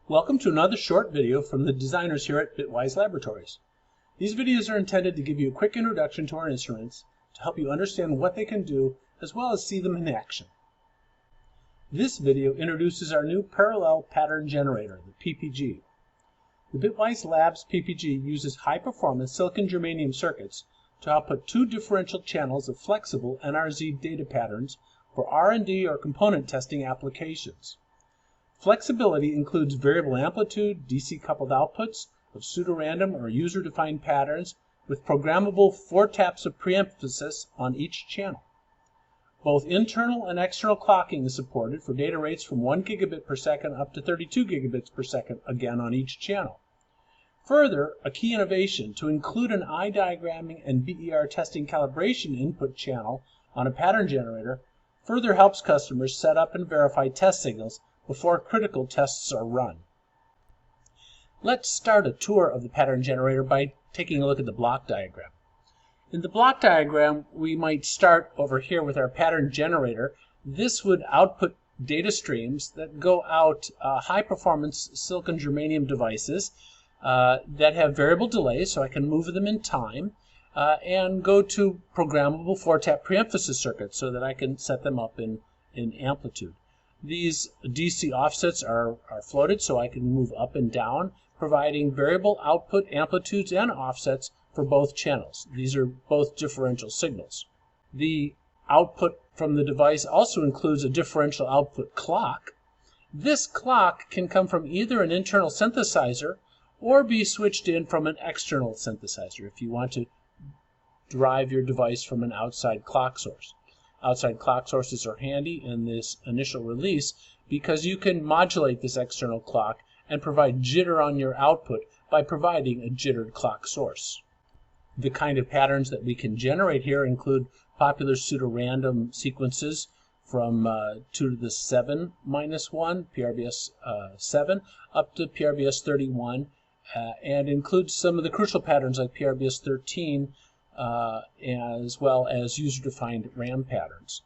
Welcome to another short video from the designers here at BitWise Laboratories. These videos are intended to give you a quick introduction to our instruments to help you understand what they can do as well as see them in action. This video introduces our new parallel pattern generator, the PPG. The BitWise Labs PPG uses high-performance silicon germanium circuits to output two differential channels of flexible NRZ data patterns for R&D or component testing applications. Flexibility includes variable amplitude, DC-coupled outputs of pseudorandom or user-defined patterns with programmable 4 taps of preemphasis on each channel. Both internal and external clocking is supported for data rates from 1 gigabit per second up to 32 gigabits per second, again on each channel. Further, a key innovation to include an eye diagramming and BER testing calibration input channel on a pattern generator further helps customers set up and verify test signals before critical tests are run. Let's start a tour of the pattern generator by taking a look at the block diagram. In the block diagram, we might start over here with our pattern generator. This would output data streams that go out high-performance silicon germanium devices that have variable delay, so I can move them in time, and go to programmable 4-tap preemphasis circuits so that I can set them up in amplitude. These DC offsets are floated so I can move up and down, providing variable output amplitudes and offsets for both channels. These are both differential signals. The output from the device also includes a differential output clock. This clock can come from either an internal synthesizer or be switched in from an external synthesizer if you want to drive your device from an outside clock source. Outside clock sources are handy in this initial release because you can modulate this external clock and provide jitter on your output by providing a jittered clock source. The kind of patterns that we can generate here include popular pseudorandom sequences from 2 to the 7 minus 1, PRBS 7, up to PRBS 31, and includes some of the crucial patterns like PRBS 13, as well as user-defined RAM patterns.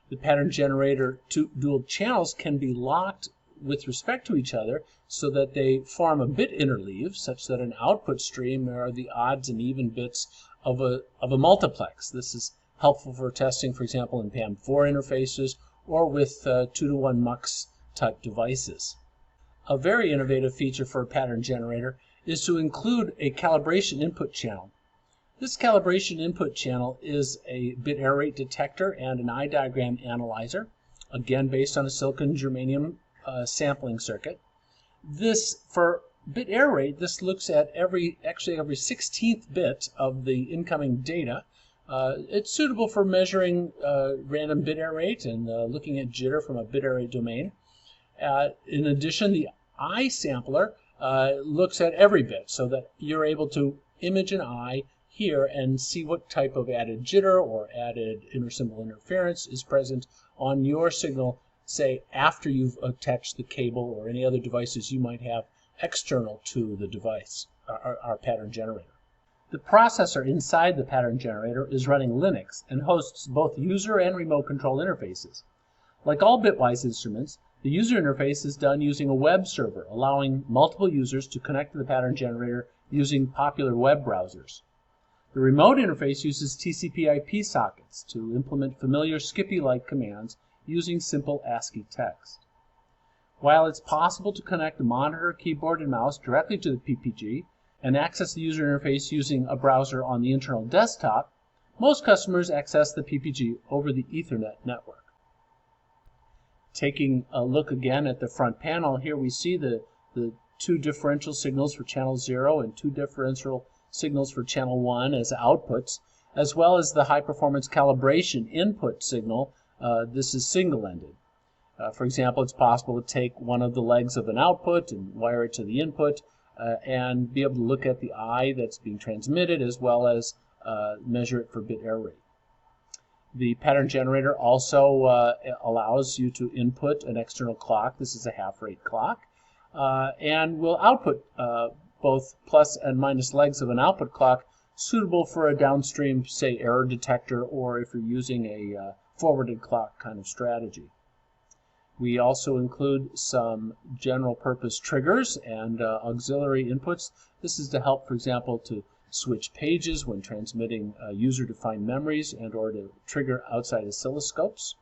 The pattern generator dual channels can be locked with respect to each other so that they form a bit interleave such that an output stream are the odds and even bits of a multiplex. This is helpful for testing, for example, in PAM4 interfaces or with 2-to-1 mux type devices. A very innovative feature for a pattern generator is to include a calibration input channel. This calibration input channel is a bit error rate detector and an eye diagram analyzer, again based on a silicon germanium sampling circuit. For bit error rate, this looks at every 16th bit of the incoming data. It's suitable for measuring random bit error rate and looking at jitter from a bit error rate domain. In addition, the eye sampler looks at every bit so that you're able to image an eye here and see what type of added jitter or added intersymbol interference is present on your signal, say after you've attached the cable or any other devices you might have external to the device, our pattern generator. The processor inside the pattern generator is running Linux and hosts both user and remote control interfaces. Like all BitWise instruments, the user interface is done using a web server, allowing multiple users to connect to the pattern generator using popular web browsers. The remote interface uses TCP/IP sockets to implement familiar Skippy-like commands using simple ASCII text. While it's possible to connect a monitor, keyboard, and mouse directly to the PPG and access the user interface using a browser on the internal desktop, most customers access the PPG over the Ethernet network. Taking a look again at the front panel, here we see the two differential signals for channel 0 and two differential signals for channel 1 as outputs, as well as the high-performance calibration input signal. This is single-ended. For example, it's possible to take one of the legs of an output and wire it to the input and be able to look at the eye that's being transmitted as well as measure it for bit error rate. The pattern generator also allows you to input an external clock. This is a half-rate clock, and will output both plus and minus legs of an output clock suitable for a downstream, say, error detector, or if you're using a forwarded clock kind of strategy. We also include some general purpose triggers and auxiliary inputs. This is to help, for example, to switch pages when transmitting user-defined memories and or to trigger outside oscilloscopes.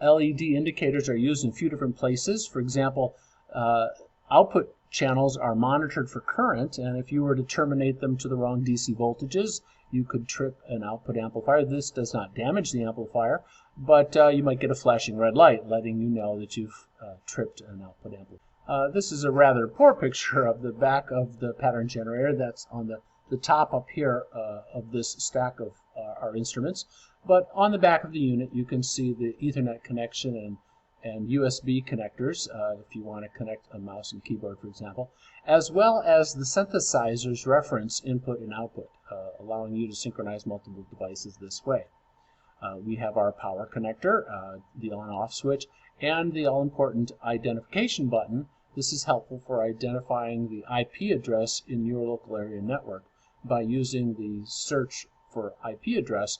LED indicators are used in a few different places. For example, output channels are monitored for current, and if you were to terminate them to the wrong DC voltages, you could trip an output amplifier. This does not damage the amplifier, but you might get a flashing red light letting you know that you've tripped an output amplifier. This is a rather poor picture of the back of the pattern generator. That's on the top up here of this stack of our instruments. But on the back of the unit, you can see the Ethernet connection and USB connectors, if you want to connect a mouse and keyboard, for example, as well as the synthesizer's reference input and output, allowing you to synchronize multiple devices this way. We have our power connector, the on-off switch, and the all-important identification button. This is helpful for identifying the IP address in your local area network by using the search for IP address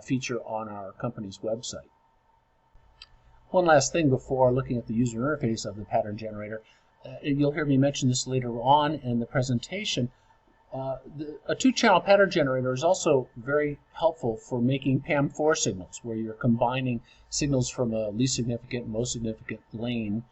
feature on our company's website. One last thing before looking at the user interface of the pattern generator. You'll hear me mention this later on in the presentation. A two-channel pattern generator is also very helpful for making PAM4 signals, where you're combining signals from a least significant and most significant lane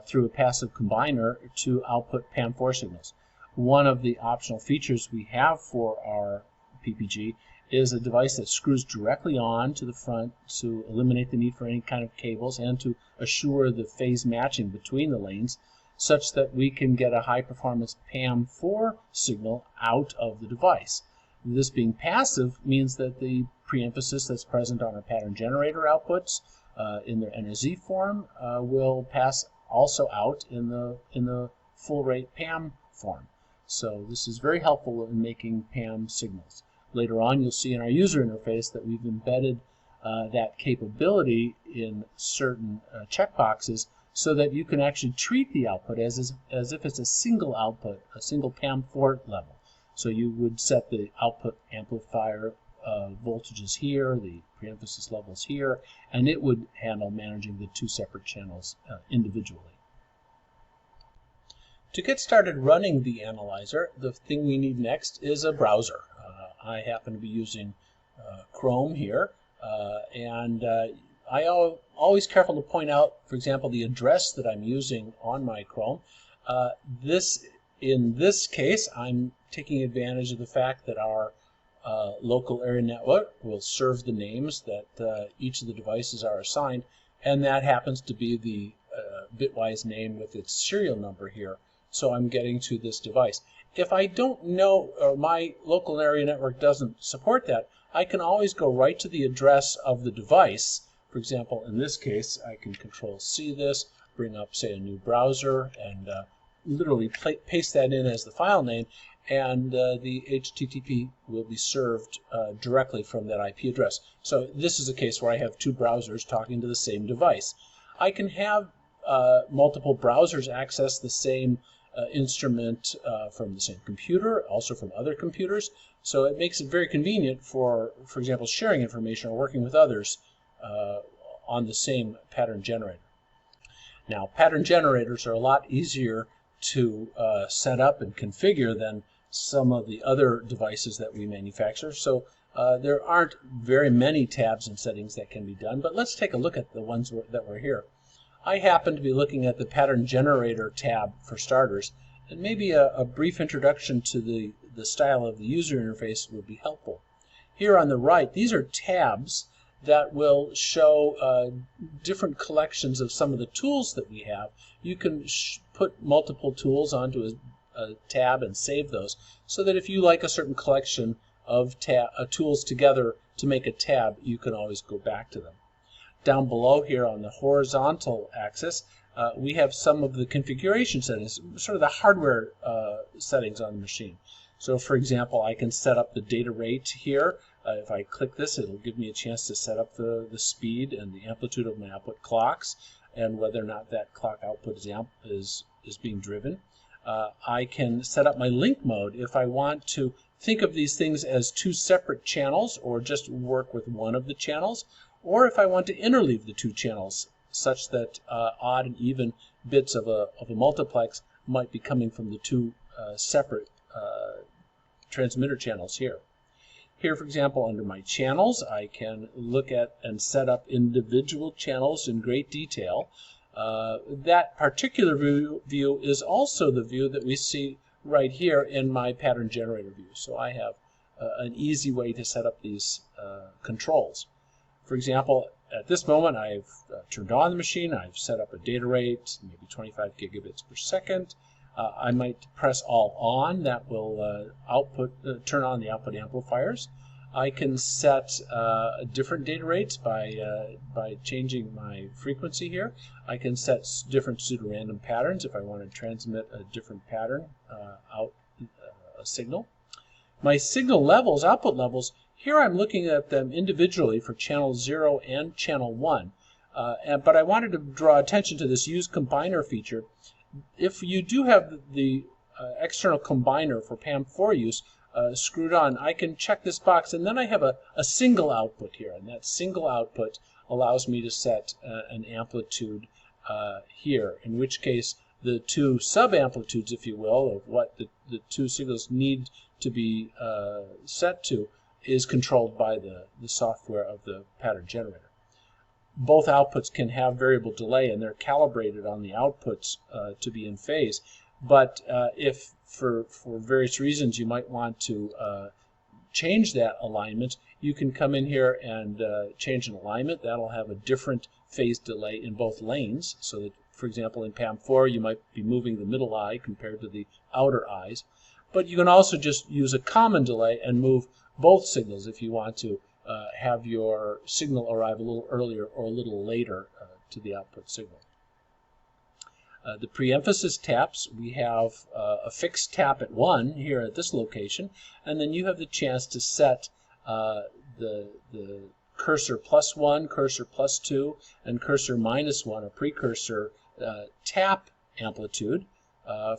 through a passive combiner to output PAM4 signals. One of the optional features we have for our PPG is a device that screws directly on to the front to eliminate the need for any kind of cables and to assure the phase matching between the lanes, such that we can get a high-performance PAM4 signal out of the device. This being passive means that the preemphasis that's present on our pattern generator outputs in their NRZ form will pass also out in the full-rate PAM form. So this is very helpful in making PAM signals. Later on, you'll see in our user interface that we've embedded that capability in certain checkboxes so that you can actually treat the output as if it's a single output, a single PAM4 level. So you would set the output amplifier voltages here, the preemphasis levels here, and it would handle managing the two separate channels individually. To get started running the analyzer, the thing we need next is a browser. I happen to be using Chrome here, and I always careful to point out, for example, the address that I'm using on my Chrome. In this case, I'm taking advantage of the fact that our local area network will serve the names that each of the devices are assigned, and that happens to be the BitWise name with its serial number here. So I'm getting to this device. If I don't know, or my local area network doesn't support that, I can always go right to the address of the device. For example, in this case, I can Control-C this, bring up, say, a new browser, and literally paste that in as the file name, and the HTTP will be served directly from that IP address. So this is a case where I have two browsers talking to the same device. I can have multiple browsers access the same instrument from the same computer, also from other computers. So it makes it very convenient for example, sharing information or working with others on the same pattern generator. Now, pattern generators are a lot easier to set up and configure than some of the other devices that we manufacture. So there aren't very many tabs and settings that can be done, but let's take a look at the ones that were here. I happen to be looking at the pattern generator tab for starters, and maybe a brief introduction to the style of the user interface would be helpful. Here on the right, these are tabs that will show different collections of some of the tools that we have. You can put multiple tools onto a tab and save those, so that if you like a certain collection of tools together to make a tab, you can always go back to them. Down below here on the horizontal axis, we have some of the configuration settings, sort of the hardware settings on the machine. So for example, I can set up the data rate here. If I click this, it'll give me a chance to set up the speed and the amplitude of my output clocks and whether or not that clock output is being driven. I can set up my link mode if I want to think of these things as two separate channels or just work with one of the channels, or if I want to interleave the two channels such that odd and even bits of a multiplex might be coming from the two separate transmitter channels here. Here, for example, under my channels, I can look at and set up individual channels in great detail. That particular view is also the view that we see right here in my pattern generator view. So I have an easy way to set up these controls. For example, at this moment, I've turned on the machine. I've set up a data rate, maybe 25 gigabits per second. I might press all on. That will turn on the output amplifiers. I can set different data rates by changing my frequency here. I can set different pseudo-random patterns if I want to transmit a different pattern out a signal. My signal levels, output levels, here I'm looking at them individually for channel 0 and channel 1. But I wanted to draw attention to this use combiner feature. If you do have the external combiner for PAM4 use screwed on, I can check this box, and then I have a single output here, and that single output allows me to set an amplitude here, in which case the two sub-amplitudes, if you will, of what the two signals need to be set to is controlled by the software of the pattern generator. Both outputs can have variable delay, and they're calibrated on the outputs to be in phase. But if for various reasons you might want to change that alignment, you can come in here and change an alignment. That'll have a different phase delay in both lanes. So that, for example, in PAM4, you might be moving the middle eye compared to the outer eyes. But you can also just use a common delay and move both signals if you want to have your signal arrive a little earlier or a little later to the output signal. The pre-emphasis taps, we have a fixed tap at 1 here at this location, and then you have the chance to set the cursor +1, cursor +2, and cursor -1, a precursor tap amplitude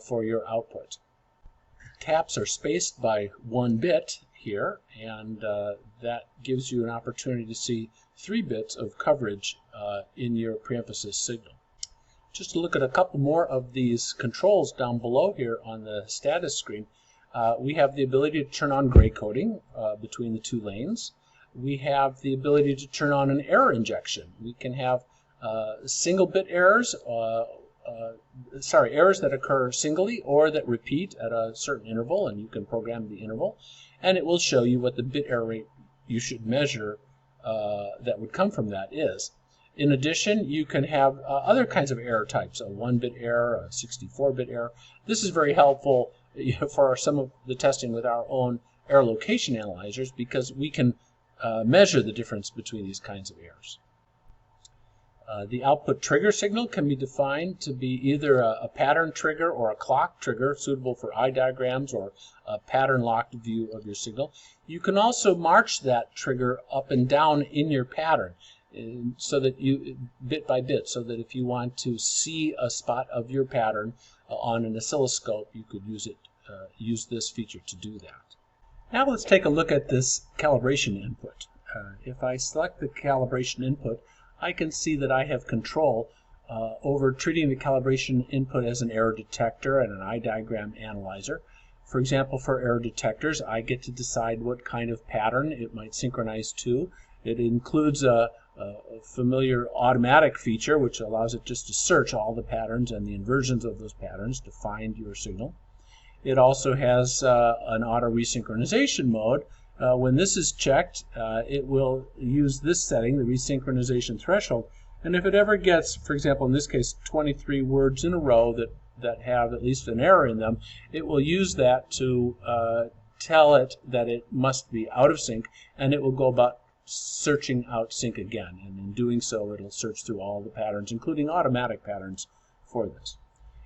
for your output. Taps are spaced by 1 bit here, and that gives you an opportunity to see 3 bits of coverage in your pre-emphasis signal. Just to look at a couple more of these controls down below here on the status screen, we have the ability to turn on gray coding between the two lanes. We have the ability to turn on an error injection. We can have single bit errors, errors that occur singly or that repeat at a certain interval, and you can program the interval, and it will show you what the bit error rate you should measure that would come from that is. In addition, you can have other kinds of error types, a 1-bit error, a 64-bit error. This is very helpful for some of the testing with our own error location analyzers, because we can measure the difference between these kinds of errors. The output trigger signal can be defined to be either a pattern trigger or a clock trigger, suitable for eye diagrams or a pattern-locked view of your signal. You can also march that trigger up and down in your pattern, so that you, bit by bit, so that if you want to see a spot of your pattern on an oscilloscope, you could use this feature to do that. Now let's take a look at this calibration input. If I select the calibration input, I can see that I have control over treating the calibration input as an error detector and an eye diagram analyzer. For example, for error detectors, I get to decide what kind of pattern it might synchronize to. It includes a familiar automatic feature, which allows it just to search all the patterns and the inversions of those patterns to find your signal. It also has an auto resynchronization mode. When this is checked, it will use this setting, the resynchronization threshold, and if it ever gets, for example, in this case, 23 words in a row that have at least an error in them, it will use that to tell it that it must be out of sync, and it will go about searching out sync again, and in doing so it'll search through all the patterns, including automatic patterns, for this.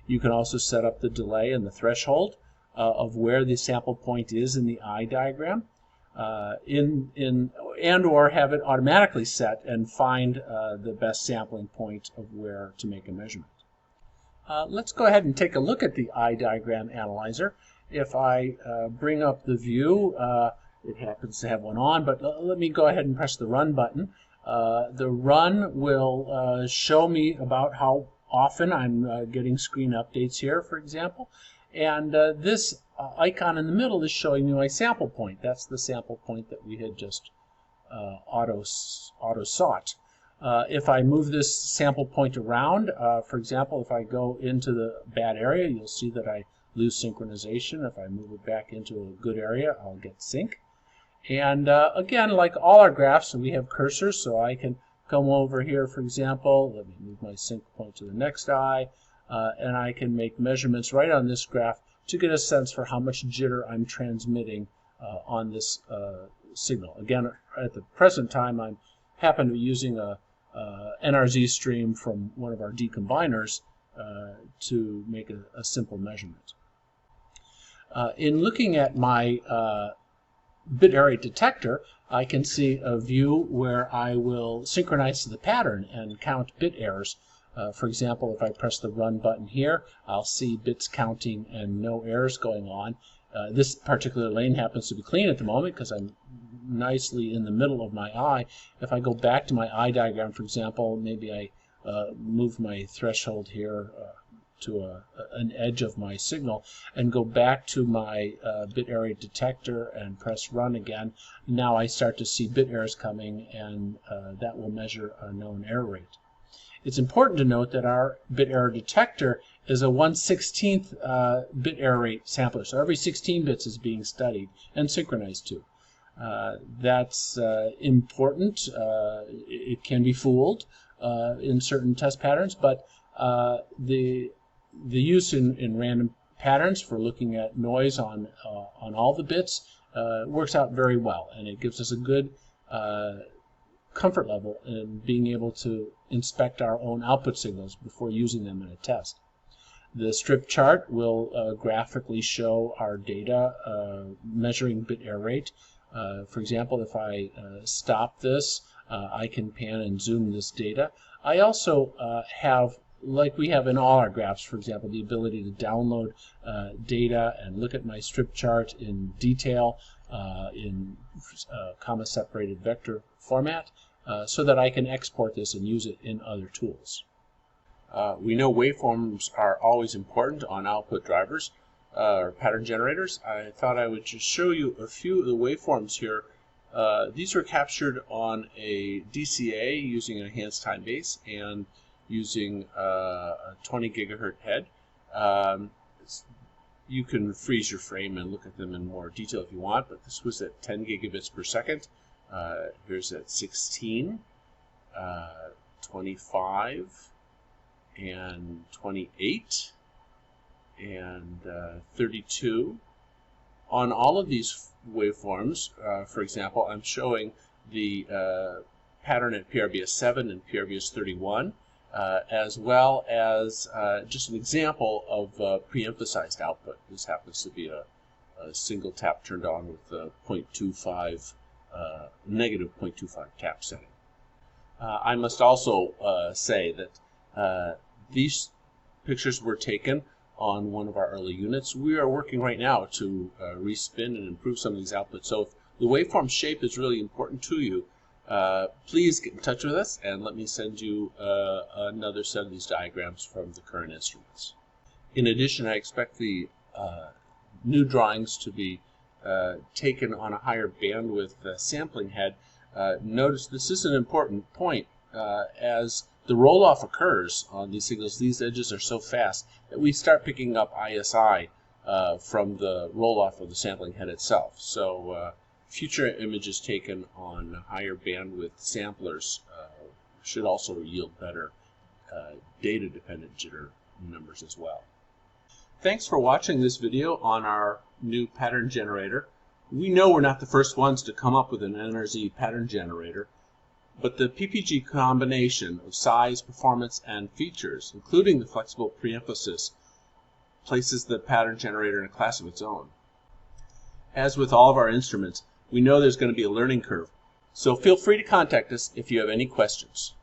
You can also set up the delay and the threshold of where the sample point is in the eye diagram, and or have it automatically set and find the best sampling point of where to make a measurement. Let's go ahead and take a look at the eye diagram analyzer. If I bring up the view, it happens to have one on, but let me go ahead and press the run button. The run will show me about how often I'm getting screen updates here, for example. And this icon in the middle is showing me my sample point. That's the sample point that we had just auto sought. If I move this sample point around, for example, if I go into the bad area, you'll see that I lose synchronization. If I move it back into a good area, I'll get sync. And again, like all our graphs, we have cursors, so I can come over here, for example, let me move my sync point to the next eye, and I can make measurements right on this graph to get a sense for how much jitter I'm transmitting on this signal. Again, at the present time, I happen to be using a NRZ stream from one of our decombiners to make a simple measurement. In looking at my bit error rate detector, I can see a view where I will synchronize to the pattern and count bit errors. For example, if I press the run button here, I'll see bits counting and no errors going on. This particular lane happens to be clean at the moment because I'm nicely in the middle of my eye. If I go back to my eye diagram, for example, maybe I move my threshold here to an edge of my signal and go back to my bit error rate detector and press run again. Now I start to see bit errors coming, and that will measure a known error rate. It's important to note that our bit error detector is a 1/16th bit error rate sampler, so every 16 bits is being studied and synchronized to. That's important. It can be fooled in certain test patterns, but the use in random patterns for looking at noise on all the bits works out very well, and it gives us a good comfort level in being able to inspect our own output signals before using them in a test. The strip chart will graphically show our data measuring bit error rate. For example, if I stop this, I can pan and zoom this data. I also have, like we have in all our graphs, for example, the ability to download data and look at my strip chart in detail in comma-separated vector format so that I can export this and use it in other tools. We know waveforms are always important on output drivers or pattern generators. I thought I would just show you a few of the waveforms here. These were captured on a DCA using an enhanced time base and using a 20 gigahertz head. You can freeze your frame and look at them in more detail if you want, but this was at 10 gigabits per second. Here's at 16, 25, and 28, and 32. On all of these waveforms, for example, I'm showing the pattern at PRBS 7 and PRBS 31, as well as just an example of pre-emphasized output. This happens to be a single tap turned on with a negative 0.25 tap setting. I must also say that these pictures were taken on one of our early units. We are working right now to respin and improve some of these outputs. So if the waveform shape is really important to you, please get in touch with us and let me send you another set of these diagrams from the current instruments. In addition, I expect the new drawings to be taken on a higher bandwidth sampling head. Notice this is an important point. As the roll-off occurs on these signals, these edges are so fast that we start picking up ISI from the roll-off of the sampling head itself. So future images taken on higher bandwidth samplers should also yield better data-dependent jitter numbers as well. Thanks for watching this video on our new pattern generator. We know we're not the first ones to come up with an NRZ pattern generator, but the PPG combination of size, performance, and features, including the flexible preemphasis, places the pattern generator in a class of its own. As with all of our instruments, we know there's going to be a learning curve, so feel free to contact us if you have any questions.